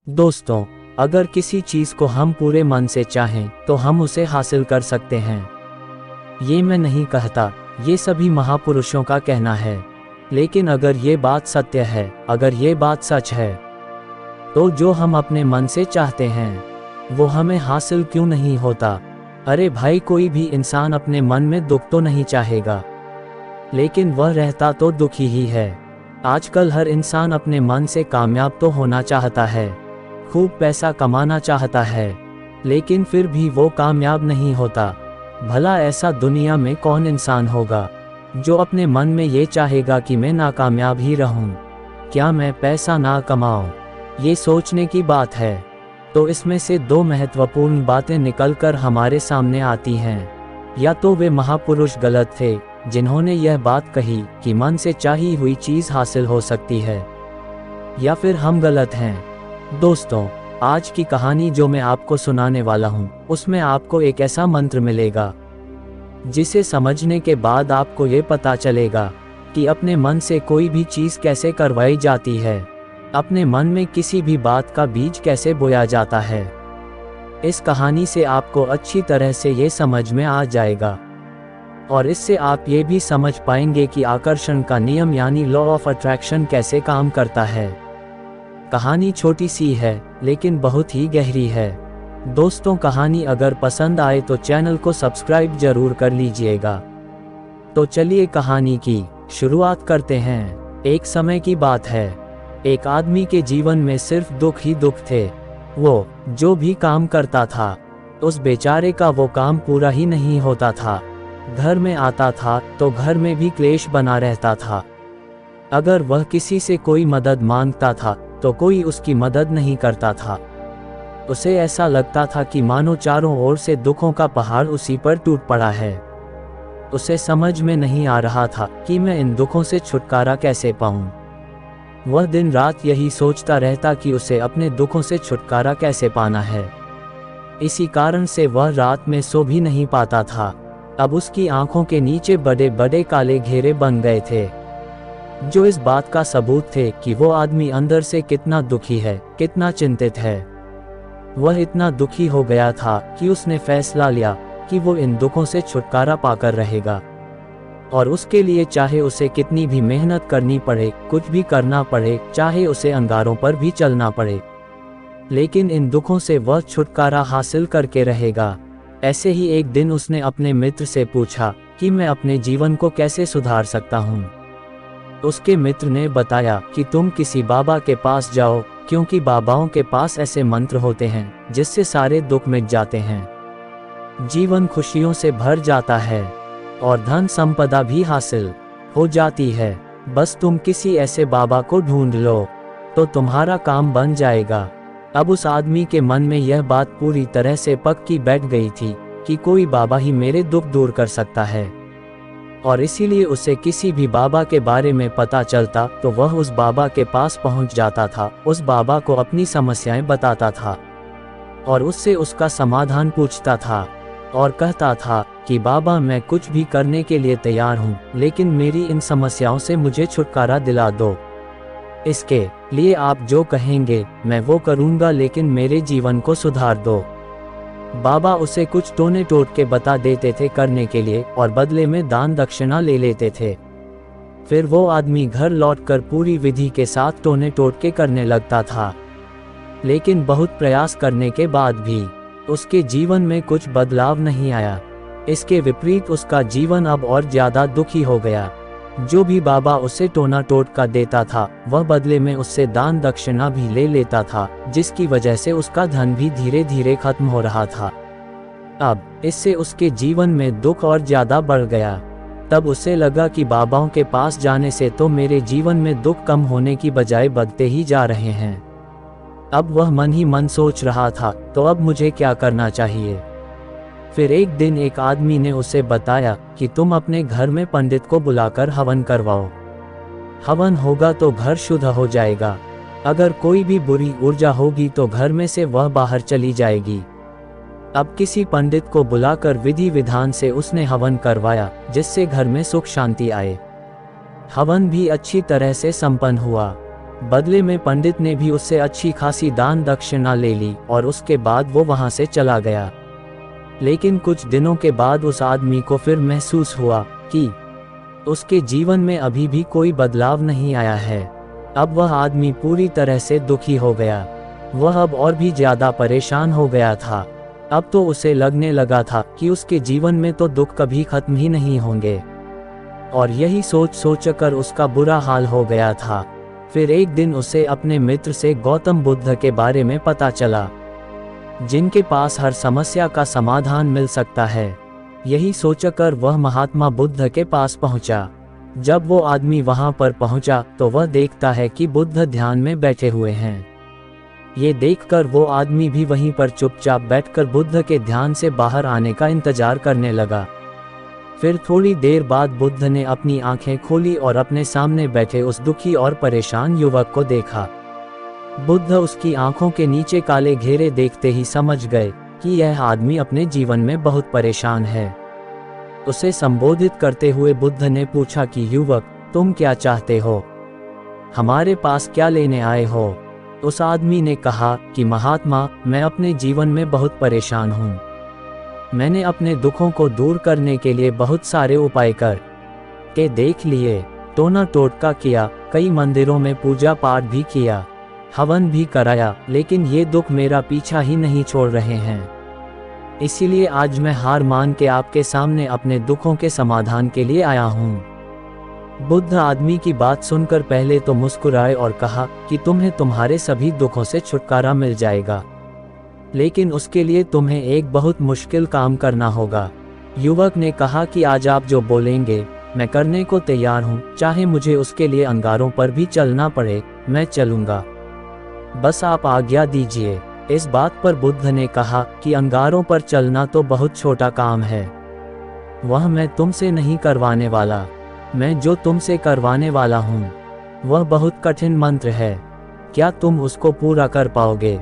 दोस्तों, अगर किसी चीज़ को हम पूरे मन से चाहें तो हम उसे हासिल कर सकते हैं। ये मैं नहीं कहता, ये सभी महापुरुषों का कहना है। लेकिन अगर ये बात सत्य है, अगर ये बात सच है, तो जो हम अपने मन से चाहते हैं वो हमें हासिल क्यों नहीं होता? अरे भाई, कोई भी इंसान अपने मन में दुख तो नहीं चाहेगा, लेकिन वह रहता तो दुखी ही है। आजकल हर इंसान अपने मन से कामयाब तो होना चाहता है, खूब पैसा कमाना चाहता है, लेकिन फिर भी वो कामयाब नहीं होता। भला ऐसा दुनिया में कौन इंसान होगा जो अपने मन में ये चाहेगा कि मैं नाकामयाब ही रहूं, क्या मैं पैसा ना कमाऊं? ये सोचने की बात है। तो इसमें से दो महत्वपूर्ण बातें निकलकर हमारे सामने आती हैं। या तो वे महापुरुष गलत थे जिन्होंने यह बात कही कि मन से चाही हुई चीज़ हासिल हो सकती है, या फिर हम गलत हैं। दोस्तों, आज की कहानी जो मैं आपको सुनाने वाला हूँ, उसमें आपको एक ऐसा मंत्र मिलेगा जिसे समझने के बाद आपको ये पता चलेगा कि अपने मन से कोई भी चीज़ कैसे करवाई जाती है, अपने मन में किसी भी बात का बीज कैसे बोया जाता है। इस कहानी से आपको अच्छी तरह से ये समझ में आ जाएगा, और इससे आप ये भी समझ पाएंगे कि आकर्षण का नियम यानी लॉ ऑफ अट्रैक्शन कैसे काम करता है। कहानी छोटी सी है लेकिन बहुत ही गहरी है। दोस्तों, कहानी अगर पसंद आए तो चैनल को सब्सक्राइब जरूर कर लीजिएगा। तो चलिए कहानी की शुरुआत करते हैं। एक समय की बात है, एक आदमी के जीवन में सिर्फ दुख ही दुख थे। वो जो भी काम करता था, उस बेचारे का वो काम पूरा ही नहीं होता था। घर में आता था तो घर में भी क्लेश बना रहता था। अगर वह किसी से कोई मदद मांगता था तो कोई उसकी मदद नहीं करता था। उसे ऐसा लगता था कि मानो चारों ओर से दुखों का पहाड़ उसी पर टूट पड़ा है। उसे समझ में नहीं आ रहा था कि मैं इन दुखों से छुटकारा कैसे पाऊं। वह दिन रात यही सोचता रहता कि उसे अपने दुखों से छुटकारा कैसे पाना है। इसी कारण से वह रात में सो भी नहीं पाता था। अब उसकी आंखों के नीचे बड़े बड़े काले घेरे बन गए थे, जो इस बात का सबूत थे कि वो आदमी अंदर से कितना दुखी है, कितना चिंतित है। वह इतना दुखी हो गया था कि उसने फैसला लिया कि वो इन दुखों से छुटकारा पाकर रहेगा, और उसके लिए चाहे उसे कितनी भी मेहनत करनी पड़े, कुछ भी करना पड़े, चाहे उसे अंगारों पर भी चलना पड़े, लेकिन इन दुखों से वह छुटकारा हासिल करके रहेगा। ऐसे ही एक दिन उसने अपने मित्र से पूछा कि मैं अपने जीवन को कैसे सुधार सकता हूँ। उसके मित्र ने बताया कि तुम किसी बाबा के पास जाओ, क्योंकि बाबाओं के पास ऐसे मंत्र होते हैं जिससे सारे दुख मिट जाते हैं, जीवन खुशियों से भर जाता है और धन संपदा भी हासिल हो जाती है। बस तुम किसी ऐसे बाबा को ढूंढ लो तो तुम्हारा काम बन जाएगा। अब उस आदमी के मन में यह बात पूरी तरह से पक्की बैठ गई थी कि कोई बाबा ही मेरे दुख दूर कर सकता है, और इसीलिए उसे किसी भी बाबा के बारे में पता चलता तो वह उस बाबा के पास पहुंच जाता था, उस बाबा को अपनी समस्याएं बताता था और उससे उसका समाधान पूछता था, और कहता था कि बाबा, मैं कुछ भी करने के लिए तैयार हूं, लेकिन मेरी इन समस्याओं से मुझे छुटकारा दिला दो। इसके लिए आप जो कहेंगे मैं वो करूंगा, लेकिन मेरे जीवन को सुधार दो। बाबा उसे कुछ टोने टोटके बता देते थे करने के लिए, और बदले में दान दक्षिणा ले लेते थे। फिर वो आदमी घर लौटकर पूरी विधि के साथ टोने टोटके करने लगता था, लेकिन बहुत प्रयास करने के बाद भी उसके जीवन में कुछ बदलाव नहीं आया। इसके विपरीत उसका जीवन अब और ज्यादा दुखी हो गया। जो भी बाबा उसे टोना टोटका देता था, वह बदले में उससे दान दक्षिणा भी ले लेता था, जिसकी वजह से उसका धन भी धीरे धीरे खत्म हो रहा था। अब इससे उसके जीवन में दुख और ज्यादा बढ़ गया। तब उसे लगा कि बाबाओं के पास जाने से तो मेरे जीवन में दुख कम होने की बजाय बढ़ते ही जा रहे हैं। अब वह मन ही मन सोच रहा था, तो अब मुझे क्या करना चाहिए? फिर एक दिन एक आदमी ने उसे बताया कि तुम अपने घर में पंडित को बुलाकर हवन करवाओ। हवन होगा तो घर शुद्ध हो जाएगा। अगर कोई भी बुरी ऊर्जा होगी तो घर में से वह बाहर चली जाएगी। अब किसी पंडित को बुलाकर विधि विधान से उसने हवन करवाया, जिससे घर में सुख शांति आए। हवन भी अच्छी तरह से संपन्न हुआ। बदले में पंडित ने भी उससे अच्छी खासी दान दक्षिणा ले ली और उसके बाद वो वहां से चला गया। लेकिन कुछ दिनों के बाद उस आदमी को फिर महसूस हुआ कि उसके जीवन में अभी भी कोई बदलाव नहीं आया है। अब वह आदमी पूरी तरह से दुखी हो गया। वह अब और भी ज्यादा परेशान हो गया था। अब तो उसे लगने लगा था कि उसके जीवन में तो दुख कभी खत्म ही नहीं होंगे, और यही सोच सोचकर उसका बुरा हाल हो गया था। फिर एक दिन उसे अपने मित्र से गौतम बुद्ध के बारे में पता चला, जिनके पास हर समस्या का समाधान मिल सकता है। यही सोचकर वह महात्मा बुद्ध के पास पहुंचा। जब वो आदमी वहां पर पहुंचा तो वह देखता है कि बुद्ध ध्यान में बैठे हुए हैं। ये देखकर वो आदमी भी वहीं पर चुपचाप बैठकर बुद्ध के ध्यान से बाहर आने का इंतजार करने लगा। फिर थोड़ी देर बाद बुद्ध ने अपनी आंखें खोली और अपने सामने बैठे उस दुखी और परेशान युवक को देखा। बुद्ध उसकी आंखों के नीचे काले घेरे देखते ही समझ गए कि यह आदमी अपने जीवन में बहुत परेशान है। उसे संबोधित करते हुए बुद्ध ने पूछा कि युवक, तुम क्या चाहते हो? हमारे पास क्या लेने आए हो? उस आदमी ने कहा कि महात्मा, मैं अपने जीवन में बहुत परेशान हूँ। मैंने अपने दुखों को दूर करने के लिए बहुत सारे उपाय कर के देख लिए, टोना टोटका किया, कई मंदिरों में पूजा पाठ भी किया, हवन भी कराया, लेकिन ये दुख मेरा पीछा ही नहीं छोड़ रहे हैं। इसीलिए आज मैं हार मान के आपके सामने अपने दुखों के समाधान के लिए आया हूँ। बुद्ध आदमी की बात सुनकर पहले तो मुस्कुराए और कहा कि तुम्हें तुम्हारे सभी दुखों से छुटकारा मिल जाएगा, लेकिन उसके लिए तुम्हें एक बहुत मुश्किल काम करना होगा। युवक ने कहा कि आज आप जो बोलेंगे मैं करने को तैयार हूँ, चाहे मुझे उसके लिए अंगारों पर भी चलना पड़े, मैं चलूँगा, बस आप आज्ञा दीजिए। इस बात पर बुद्ध ने कहा कि अंगारों पर चलना तो बहुत छोटा काम है, वह मैं तुमसे नहीं करवाने वाला। मैं जो तुमसे करवाने वाला हूँ वह बहुत कठिन मंत्र है, क्या तुम उसको पूरा कर पाओगे?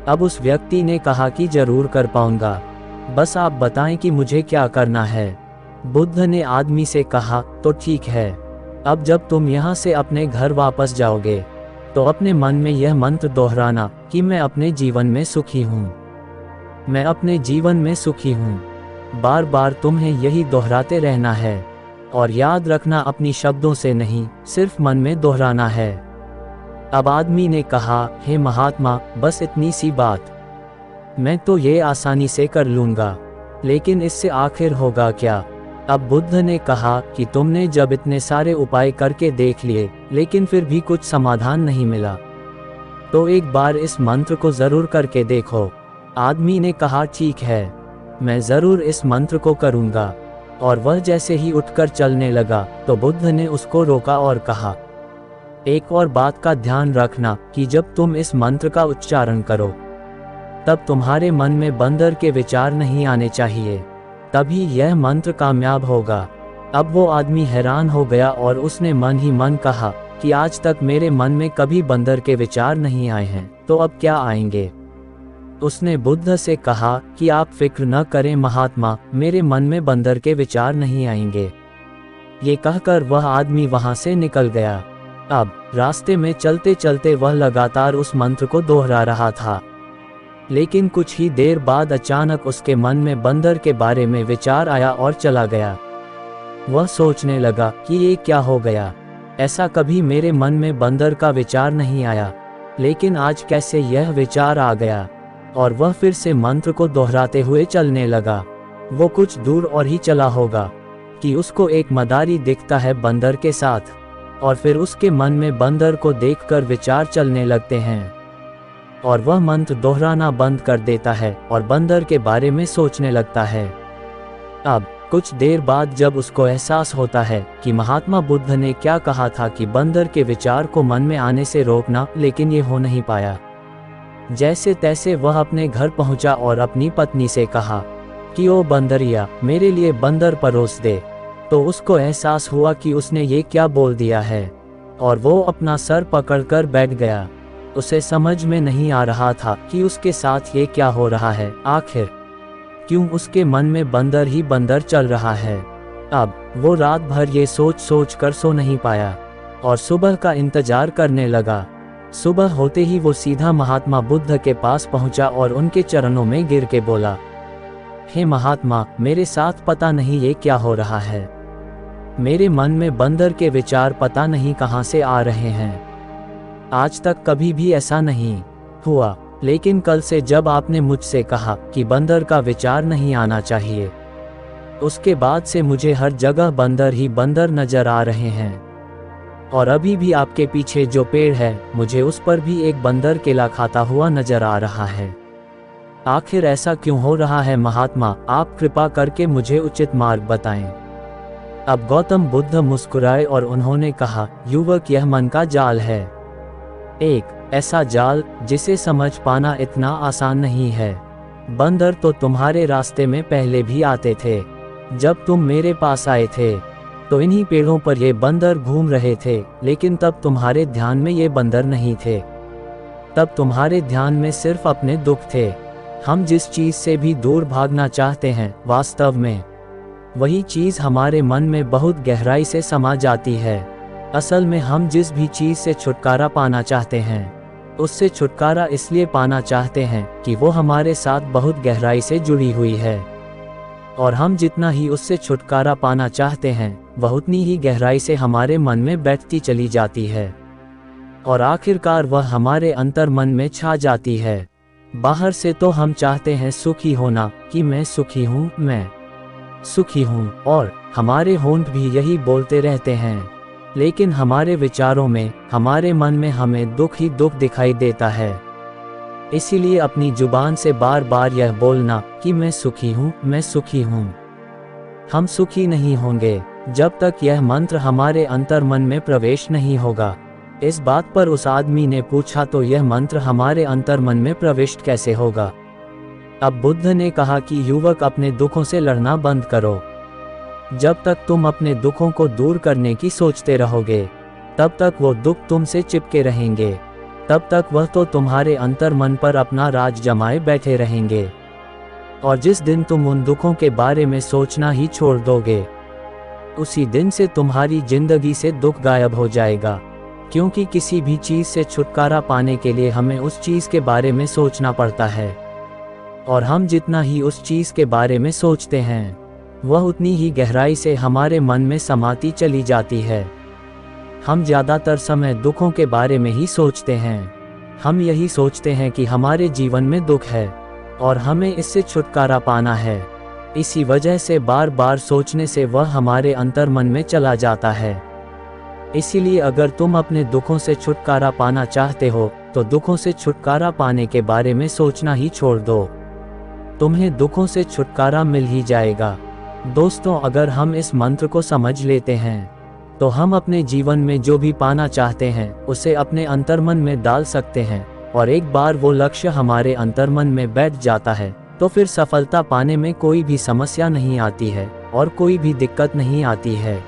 अब उस व्यक्ति ने कहा कि जरूर कर पाऊंगा, बस आप बताएं कि मुझे क्या करना है। बुद्ध ने आदमी से कहा, तो ठीक है, अब जब तुम यहाँ से अपने घर वापस जाओगे तो अपने मन में यह मंत्र दोहराना कि मैं अपने जीवन में सुखी हूँ, मैं अपने जीवन में सुखी हूँ। बार बार तुम्हें यही दोहराते रहना है, और याद रखना अपनी शब्दों से नहीं, सिर्फ मन में दोहराना है। अब आदमी ने कहा, हे महात्मा, बस इतनी सी बात, मैं तो ये आसानी से कर लूँगा, लेकिन इससे आखिर होगा क्या? अब बुद्ध ने कहा कि तुमने जब इतने सारे उपाय करके देख लिए लेकिन फिर भी कुछ समाधान नहीं मिला, तो एक बार इस मंत्र को जरूर करके देखो। आदमी ने कहा, ठीक है, मैं जरूर इस मंत्र को करूँगा। और वह जैसे ही उठकर चलने लगा तो बुद्ध ने उसको रोका और कहा, एक और बात का ध्यान रखना कि जब तुम इस मंत्र का उच्चारण करो तब तुम्हारे मन में बंदर के विचार नहीं आने चाहिए, तभी यह मंत्र कामयाब होगा। अब वो आदमी हैरान हो गया और उसने मन ही मन कहा कि आज तक मेरे मन में कभी बंदर के विचार नहीं आए हैं, तो अब क्या आएंगे? उसने बुद्ध से कहा कि आप फिक्र न करें महात्मा, मेरे मन में बंदर के विचार नहीं आएंगे। ये कहकर वह आदमी वहां से निकल गया। अब रास्ते में चलते चलते वह लगातार उस मंत्र को दोहरा रहा था, लेकिन कुछ ही देर बाद अचानक उसके मन में बंदर के बारे में विचार आया और चला गया। वह सोचने लगा कि ये क्या हो गया, ऐसा कभी मेरे मन में बंदर का विचार नहीं आया, लेकिन आज कैसे यह विचार आ गया? और वह फिर से मंत्र को दोहराते हुए चलने लगा। वो कुछ दूर और ही चला होगा कि उसको एक मदारी दिखता है बंदर के साथ, और फिर उसके मन में बंदर को देखकर विचार चलने लगते हैं, और वह मंत्र दोहराना बंद कर देता है और बंदर के बारे में सोचने लगता है। अब कुछ देर बाद जब उसको एहसास होता है कि महात्मा बुद्ध ने क्या कहा था कि बंदर के विचार को मन में आने से रोकना, लेकिन ये हो नहीं पाया। जैसे तैसे वह अपने घर पहुंचा और अपनी पत्नी से कहा कि ओ बंदरिया, मेरे लिए बंदर परोस दे। तो उसको एहसास हुआ कि उसने ये क्या बोल दिया है, और वो अपना सर पकड़कर बैठ गया। उसे समझ में नहीं आ रहा था कि उसके साथ ये क्या हो रहा है, आखिर क्यों उसके मन में बंदर ही बंदर चल रहा है। अब वो रात भर ये सोच सोच कर सो नहीं पाया और सुबह का इंतजार करने लगा। सुबह होते ही वो सीधा महात्मा बुद्ध के पास पहुंचा और उनके चरणों में गिर के बोला, हे महात्मा, मेरे साथ पता नहीं ये क्या हो रहा है। मेरे मन में बंदर के विचार पता नहीं कहां से आ रहे हैं। आज तक कभी भी ऐसा नहीं हुआ, लेकिन कल से जब आपने मुझसे कहा कि बंदर का विचार नहीं आना चाहिए, उसके बाद से मुझे हर जगह बंदर ही बंदर नजर आ रहे हैं। और अभी भी आपके पीछे जो पेड़ है, मुझे उस पर भी एक बंदर केला खाता हुआ नजर आ रहा है। आखिर ऐसा क्यों हो रहा है महात्मा, आप कृपा करके मुझे उचित मार्ग बताएं। अब गौतम बुद्ध मुस्कुराए और उन्होंने कहा, युवक, यह मन का जाल है, एक ऐसा जाल जिसे समझ पाना इतना आसान नहीं है। बंदर तो तुम्हारे रास्ते में पहले भी आते थे। जब तुम मेरे पास आए थे तो इन्हीं पेड़ों पर ये बंदर घूम रहे थे, लेकिन तब तुम्हारे ध्यान में ये बंदर नहीं थे। तब तुम्हारे ध्यान में सिर्फ अपने दुख थे। हम जिस चीज से भी दूर भागना चाहते हैं, वास्तव में वही चीज हमारे मन में बहुत गहराई से समा जाती है। असल में हम जिस भी चीज से छुटकारा पाना चाहते हैं, उससे छुटकारा इसलिए पाना चाहते हैं कि वो हमारे साथ बहुत गहराई से जुड़ी हुई है। और हम जितना ही उससे छुटकारा पाना चाहते हैं, वह उतनी ही गहराई से हमारे मन में बैठती चली जाती है और आखिरकार वह हमारे अंतर मन में छा जाती है। बाहर से तो हम चाहते हैं सुखी होना, कि मैं सुखी हूँ, मैं सुखी हूँ, और हमारे होंठ भी यही बोलते रहते हैं, लेकिन हमारे विचारों में, हमारे मन में हमें दुख ही दुख दिखाई देता है। इसीलिए अपनी जुबान से बार बार यह बोलना कि मैं सुखी हूँ, मैं सुखी हूँ। हम सुखी नहीं होंगे जब तक यह मंत्र हमारे अंतर मन में प्रवेश नहीं होगा। इस बात पर उस आदमी ने पूछा, तो यह मंत्र हमारे अंतर मन में प्रविष्ट कैसे होगा? अब बुद्ध ने कहा कि युवक, अपने दुखों से लड़ना बंद करो। जब तक तुम अपने दुखों को दूर करने की सोचते रहोगे, तब तक वो दुख तुमसे चिपके रहेंगे। तब तक वह तो तुम्हारे अंतर मन पर अपना राज जमाए बैठे रहेंगे। और जिस दिन तुम उन दुखों के बारे में सोचना ही छोड़ दोगे, उसी दिन से तुम्हारी जिंदगी से दुख गायब हो जाएगा। क्योंकि किसी भी चीज से छुटकारा पाने के लिए हमें उस चीज के बारे में सोचना पड़ता है, और हम जितना ही उस चीज के बारे में सोचते हैं, वह उतनी ही गहराई से हमारे मन में समाती चली जाती है। हम ज्यादातर समय दुखों के बारे में ही सोचते हैं। हम यही सोचते हैं कि हमारे जीवन में दुख है और हमें इससे छुटकारा पाना है। इसी वजह से बार बार सोचने से वह हमारे अंतर मन में चला जाता है। इसीलिए अगर तुम अपने दुखों से छुटकारा पाना चाहते हो, तो दुखों से छुटकारा पाने के बारे में सोचना ही छोड़ दो। तुम्हें दुखों से छुटकारा मिल ही जाएगा। दोस्तों, अगर हम इस मंत्र को समझ लेते हैं, तो हम अपने जीवन में जो भी पाना चाहते हैं, उसे अपने अंतर्मन में डाल सकते हैं। और एक बार वो लक्ष्य हमारे अंतर्मन में बैठ जाता है, तो फिर सफलता पाने में कोई भी समस्या नहीं आती है और कोई भी दिक्कत नहीं आती है।